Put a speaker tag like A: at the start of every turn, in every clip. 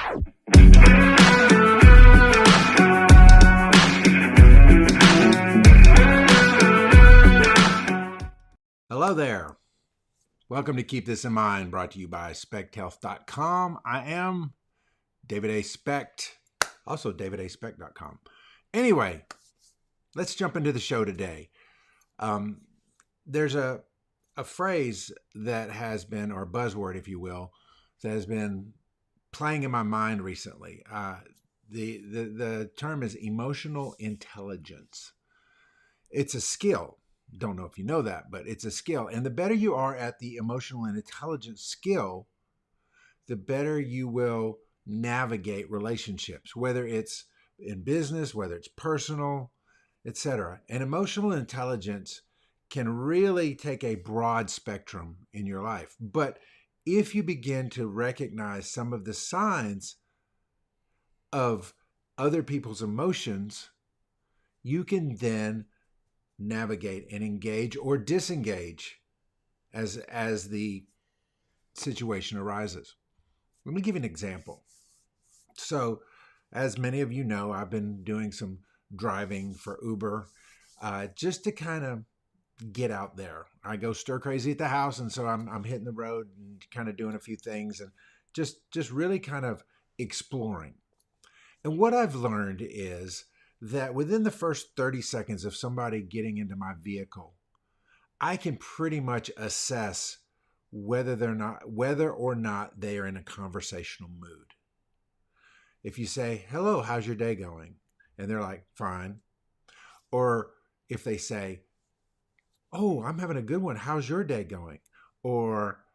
A: Hello there. Welcome to Keep This in Mind, brought to you by SpectHealth.com. I am David A. Specht, also davidaspecht.com. Anyway, let's jump into the show today. There's a phrase that has been, or buzzword, if you will, that has been playing in my mind recently. The term is emotional intelligence. It's a skill. Don't know if you know that, but it's a skill. And the better you are at the emotional and intelligence skill, the better you will navigate relationships, whether it's in business, whether it's personal, etc. And emotional intelligence can really take a broad spectrum in your life. But if you begin to recognize some of the signs of other people's emotions, you can then navigate and engage or disengage as the situation arises. Let me give you an example. So, as many of you know, I've been doing some driving for Uber just to kind of get out there. I go stir crazy at the house, and so I'm hitting the road and kind of doing a few things and just really kind of exploring. And what I've learned is that within the first 30 seconds of somebody getting into my vehicle, I can pretty much assess whether or not they are in a conversational mood. If you say, "Hello, how's your day going?" and they're like, "Fine." Or if they say, "Oh, I'm having a good one. How's your day going?" Or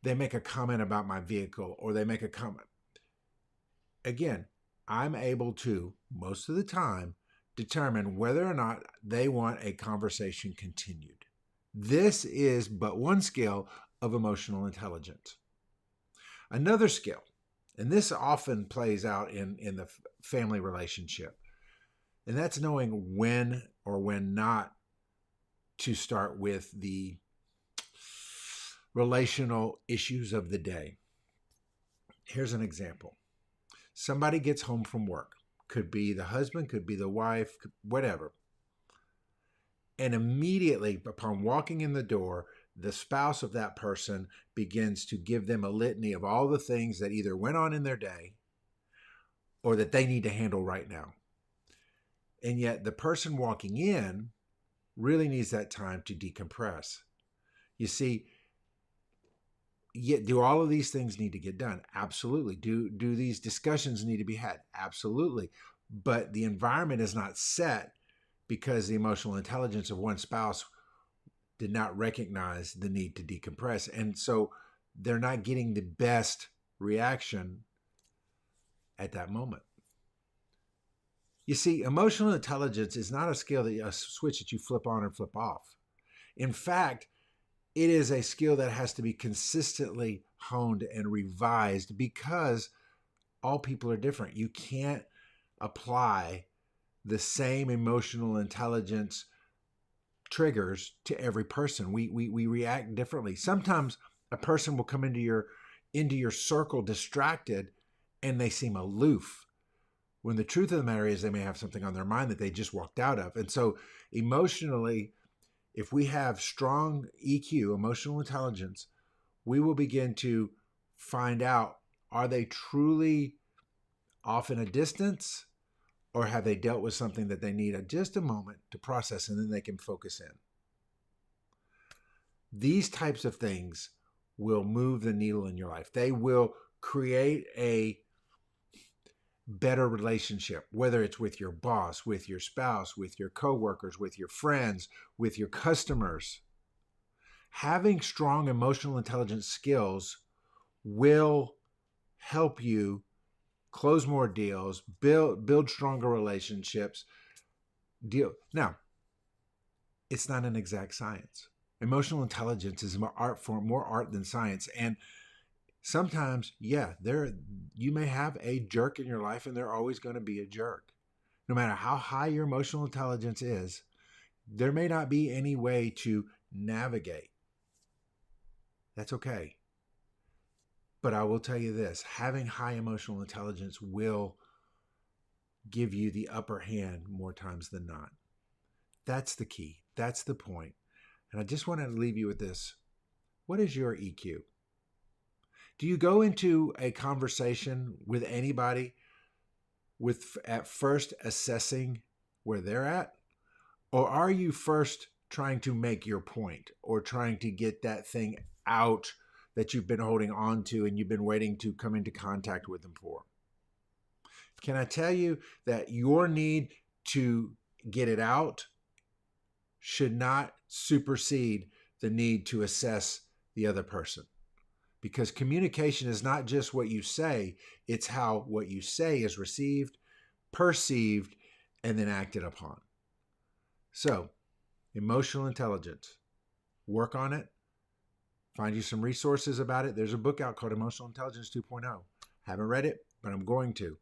A: they make a comment about my vehicle, or they make a comment. Again, I'm able to, most of the time, determine whether or not they want a conversation continued. This is but one skill of emotional intelligence. Another skill, and this often plays out in the family relationship, and that's knowing when or when not to start with the relational issues of the day. Here's an example. Somebody gets home from work. Could be the husband, could be the wife, whatever. And immediately upon walking in the door, the spouse of that person begins to give them a litany of all the things that either went on in their day or that they need to handle right now. And yet the person walking in really needs that time to decompress. You see, do all of these things need to get done? Absolutely. Do these discussions need to be had? Absolutely. But the environment is not set because the emotional intelligence of one spouse did not recognize the need to decompress. And so they're not getting the best reaction at that moment. You see, emotional intelligence is not a skill, a switch that you flip on and flip off. In fact, it is a skill that has to be consistently honed and revised because all people are different. You can't apply the same emotional intelligence triggers to every person. We react differently. Sometimes a person will come into your circle distracted and they seem aloof, when the truth of the matter is they may have something on their mind that they just walked out of. And so emotionally, if we have strong EQ, emotional intelligence, we will begin to find out, are they truly off in a distance, or have they dealt with something that they need just a moment to process, and then they can focus in. These types of things will move the needle in your life. They will create a better relationship, whether it's with your boss, with your spouse, with your coworkers, with your friends, with your customers. Having strong emotional intelligence skills will help you close more deals, build stronger relationships. Now, it's not an exact science. Emotional intelligence is more art than science. And sometimes, you may have a jerk in your life, and they're always going to be a jerk. No matter how high your emotional intelligence is, there may not be any way to navigate. That's okay. But I will tell you this, having high emotional intelligence will give you the upper hand more times than not. That's the key. That's the point. And I just want to leave you with this. What is your EQ? Do you go into a conversation with anybody with at first assessing where they're at? Or are you first trying to make your point or trying to get that thing out that you've been holding on to and you've been waiting to come into contact with them for? Can I tell you that your need to get it out should not supersede the need to assess the other person? Because communication is not just what you say, it's how what you say is received, perceived, and then acted upon. So, emotional intelligence, work on it. Find you some resources about it. There's a book out called Emotional Intelligence 2.0. Haven't read it, but I'm going to.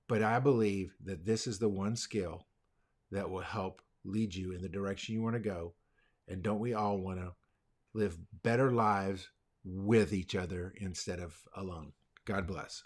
A: But I believe that this is the one skill that will help lead you in the direction you want to go. And don't we all want to live better lives with each other instead of alone? God bless.